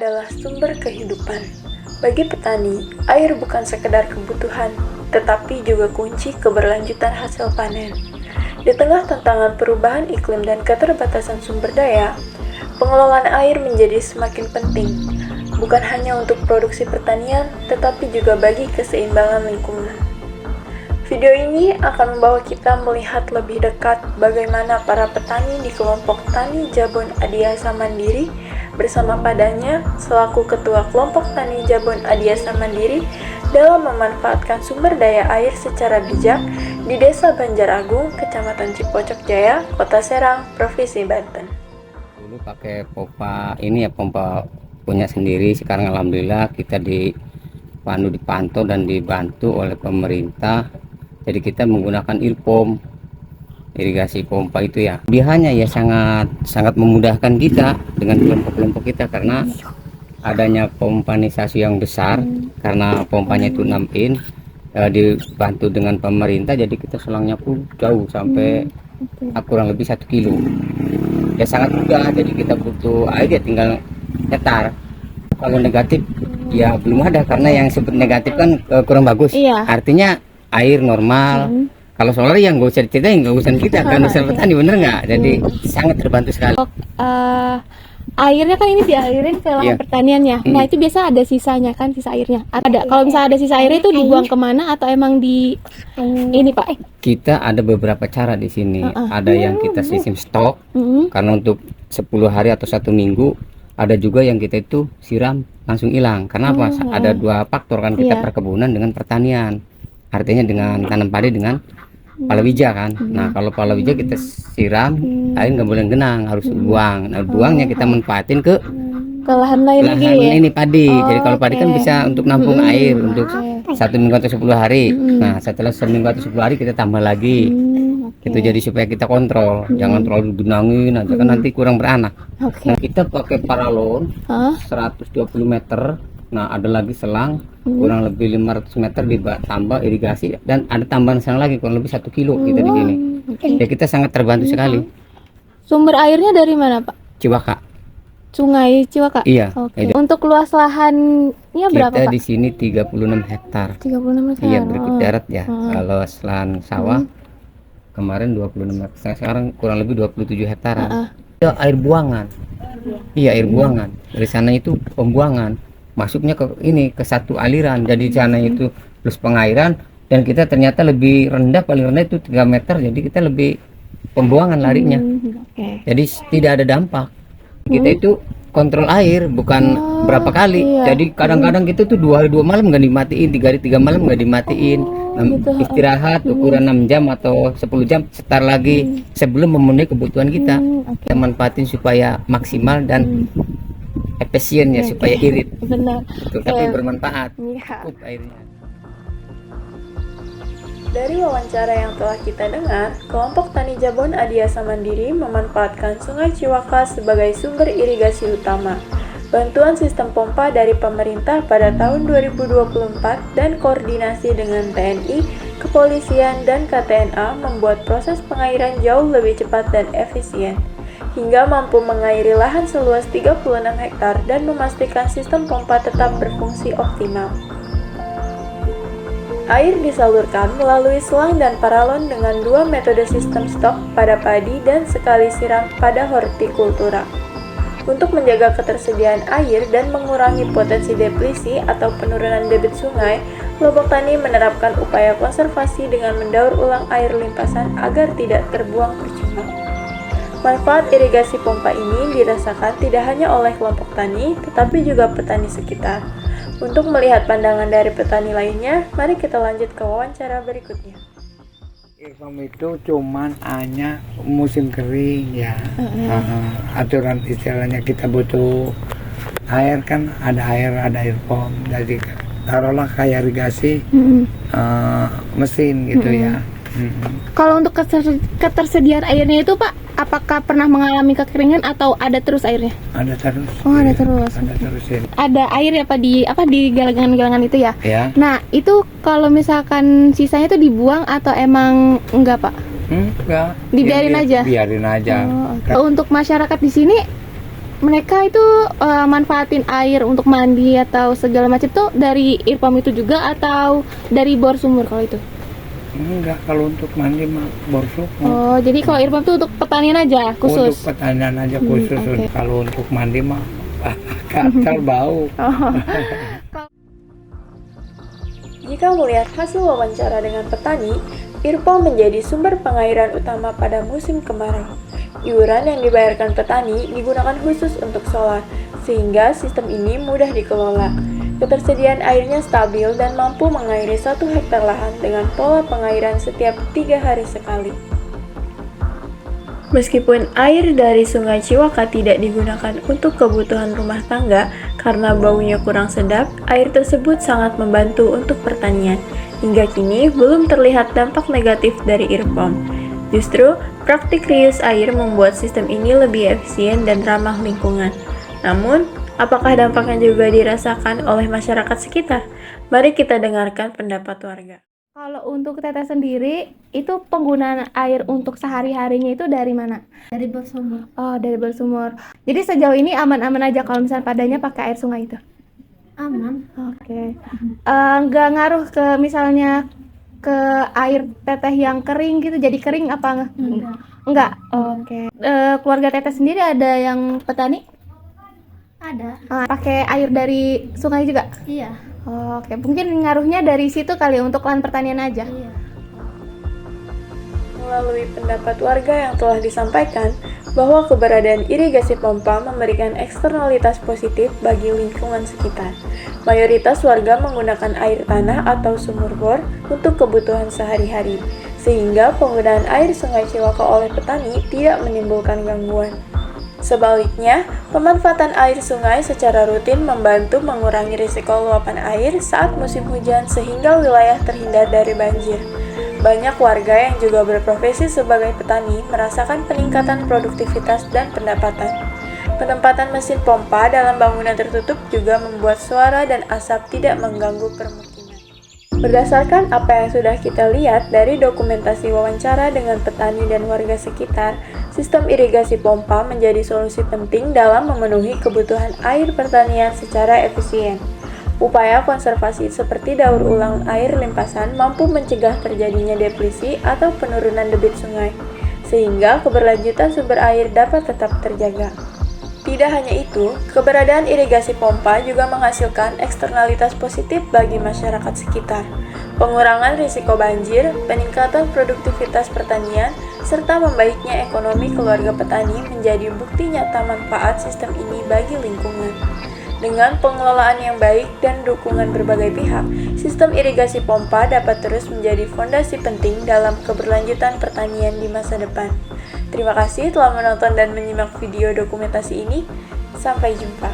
adalah sumber kehidupan. Bagi petani, air bukan sekedar kebutuhan, tetapi juga kunci keberlanjutan hasil panen. Di tengah tantangan perubahan iklim dan keterbatasan sumber daya, pengelolaan air menjadi semakin penting, bukan hanya untuk produksi pertanian, tetapi juga bagi keseimbangan lingkungan. Video ini akan membawa kita melihat lebih dekat bagaimana para petani di kelompok Tani Jabon Adiasa Mandiri bersama padanya selaku Ketua Kelompok Tani Jabon Adiasa Mandiri dalam memanfaatkan sumber daya air secara bijak di Desa Banjaragung, Kecamatan Cipocok Jaya, Kota Serang, Provinsi Banten. Dulu pakai pompa ini ya, pompa punya sendiri. Sekarang alhamdulillah kita dipantau dan dibantu oleh pemerintah. Jadi kita menggunakan ilpom, irigasi pompa itu ya. Kelebihannya ya sangat memudahkan kita dengan kelompok-kelompok kita karena adanya pompanisasi yang besar, karena pompanya itu 6 in, dibantu dengan pemerintah, jadi kita selangnya pun jauh sampai kurang lebih 1 kilo. Ya sangat mudah, jadi kita butuh air ya tinggal nyetar. Kalau negatif ya belum ada, karena yang sebut negatif kan kurang bagus. Iya. Artinya air normal. Kalau solar yang nggak usah diceritain, nggak usah kita kan usaha petani, bener nggak? Jadi sangat terbantu sekali. Airnya kan ini dialirin ke lahan pertanian ya. Nah itu biasa ada sisanya kan, sisa airnya. Ada. Kalau misalnya ada sisa airnya itu dibuang kemana atau emang di ini Pak? Kita ada beberapa cara di sini. Ada yang kita sistem stok, karena untuk 10 hari atau 1 minggu. Ada juga yang kita itu siram langsung hilang. Karena apa? Ada 2 faktor kan, kita perkebunan dengan pertanian. Artinya dengan tanam padi dengan palawija kan. Nah kalau palawija kita siram, air nggak boleh genang, harus buang. Nah buangnya kita manfaatin ke lahan lain lagi ya? Ini padi. Jadi kalau padi kan bisa untuk nampung air untuk 1 minggu atau 10 hari. Nah setelah 1 minggu atau 10 hari kita tambah lagi. Itu jadi supaya kita kontrol, jangan terlalu genangin aja kan nanti kurang beranak. Nah kita pakai paralon 120 meter. Nah ada lagi selang kurang lebih 500 meter ditambah irigasi, dan ada tambahan selang lagi kurang lebih 1 kilo kita di sini. Ya kita sangat terbantu sekali. Sumber airnya dari mana Pak? Ciwaka. Sungai Ciwaka. Iya. Untuk luas lahannya berapa kita Pak? di sini 36 hektar. 36 hektar. Iya berikut darat ya. Kalau lahan sawah kemarin 26 hektar, sekarang kurang lebih 27 hektar. Itu air buangan. Iya air buangan. Dari sana itu pembuangan. Masuknya ke satu aliran, jadi sana itu plus pengairan, dan kita ternyata lebih rendah, paling rendah itu 3 meter, jadi kita lebih pembuangan larinya. Jadi tidak ada dampak. Kita itu kontrol air bukan berapa kali, jadi kadang-kadang kita tuh 2 hari 2 malam nggak dimatiin, 3 hari 3 malam nggak dimatiin. Istirahat ukuran 6 jam atau 10 jam setar lagi sebelum memenuhi kebutuhan kita. Kita manfaatin supaya maksimal dan efisien ya, supaya irit. Benar. Tapi bermanfaat. Cukup airnya. Dari wawancara yang telah kita dengar, kelompok Tani Jabon Adiasa Mandiri memanfaatkan Sungai Ciwaka sebagai sumber irigasi utama. Bantuan sistem pompa dari pemerintah pada tahun 2024 dan koordinasi dengan TNI, Kepolisian, dan KTNA membuat proses pengairan jauh lebih cepat dan efisien, hingga mampu mengairi lahan seluas 36 hektar dan memastikan sistem pompa tetap berfungsi optimal. Air disalurkan melalui selang dan paralon dengan 2 metode sistem stok pada padi dan sekali siram pada hortikultura. Untuk menjaga ketersediaan air dan mengurangi potensi deplisi atau penurunan debit sungai, kelompok tani menerapkan upaya konservasi dengan mendaur ulang air limpasan agar tidak terbuang percuma. Manfaat irigasi pompa ini dirasakan tidak hanya oleh kelompok tani, tetapi juga petani sekitar. Untuk melihat pandangan dari petani lainnya, mari kita lanjut ke wawancara berikutnya. Ilkom itu cuman hanya musim kering ya. Aturan istilahnya kita butuh air kan, ada air pom. Jadi taruhlah kayak irigasi mesin gitu ya. Kalau untuk ketersediaan airnya itu Pak, apakah pernah mengalami kekeringan atau ada terus airnya? Ada terus. Oh ada terus. Ada terus ya. Ada air ya Pak di galangan-galangan itu ya? Ya. Nah itu kalau misalkan sisanya itu dibuang atau emang enggak Pak? Enggak. Dibiarin aja? Biarin aja. Untuk masyarakat di sini mereka itu manfaatin air untuk mandi atau segala macam tuh dari IRPAM itu juga atau dari bor sumur kalau itu? Enggak, kalau untuk mandi mah bor sumur. Oh, jadi kalau IRPAM tuh untuk pertanian aja khusus? Untuk pertanian aja khusus. oke. Kalau untuk mandi mah gatal bau. Oh. Jika melihat hasil wawancara dengan petani, IRPAM menjadi sumber pengairan utama pada musim kemarau. Iuran yang dibayarkan petani digunakan khusus untuk solar, sehingga sistem ini mudah dikelola. Ketersediaan airnya stabil dan mampu mengairi 1 hektar lahan dengan pola pengairan setiap 3 hari sekali. Meskipun air dari Sungai Ciwaka tidak digunakan untuk kebutuhan rumah tangga karena baunya kurang sedap, air tersebut sangat membantu untuk pertanian. Hingga kini belum terlihat dampak negatif dari IRPAM. Justru, praktik reuse air membuat sistem ini lebih efisien dan ramah lingkungan. Namun, apakah dampaknya juga dirasakan oleh masyarakat sekitar? Mari kita dengarkan pendapat warga. Kalau untuk Teteh sendiri, itu penggunaan air untuk sehari-harinya itu dari mana? Dari bor sumur. Oh, dari bor sumur. Jadi sejauh ini aman-aman aja kalau misalnya padanya pakai air sungai itu? Aman. Oke. Nggak ngaruh ke misalnya ke air Teteh yang kering gitu, jadi kering apa enggak? Enggak. Oke. Keluarga Teteh sendiri ada yang petani? Ada. Pakai air dari sungai juga? Iya. Oke, mungkin ngaruhnya dari situ kali untuk lahan pertanian aja. Iya. Melalui pendapat warga yang telah disampaikan bahwa keberadaan irigasi pompa memberikan eksternalitas positif bagi lingkungan sekitar. Mayoritas warga menggunakan air tanah atau sumur bor untuk kebutuhan sehari-hari, sehingga penggunaan air Sungai Ciwaka oleh petani tidak menimbulkan gangguan. Sebaliknya, pemanfaatan air sungai secara rutin membantu mengurangi risiko luapan air saat musim hujan sehingga wilayah terhindar dari banjir. Banyak warga yang juga berprofesi sebagai petani merasakan peningkatan produktivitas dan pendapatan. Penempatan mesin pompa dalam bangunan tertutup juga membuat suara dan asap tidak mengganggu permukiman. Berdasarkan apa yang sudah kita lihat dari dokumentasi wawancara dengan petani dan warga sekitar, sistem irigasi pompa menjadi solusi penting dalam memenuhi kebutuhan air pertanian secara efisien. Upaya konservasi seperti daur ulang air limpasan mampu mencegah terjadinya deplisi atau penurunan debit sungai, sehingga keberlanjutan sumber air dapat tetap terjaga. Tidak hanya itu, keberadaan irigasi pompa juga menghasilkan eksternalitas positif bagi masyarakat sekitar. Pengurangan risiko banjir, peningkatan produktivitas pertanian, serta membaiknya ekonomi keluarga petani menjadi bukti nyata manfaat sistem ini bagi lingkungan. Dengan pengelolaan yang baik dan dukungan berbagai pihak, sistem irigasi pompa dapat terus menjadi fondasi penting dalam keberlanjutan pertanian di masa depan. Terima kasih telah menonton dan menyimak video dokumentasi ini. Sampai jumpa.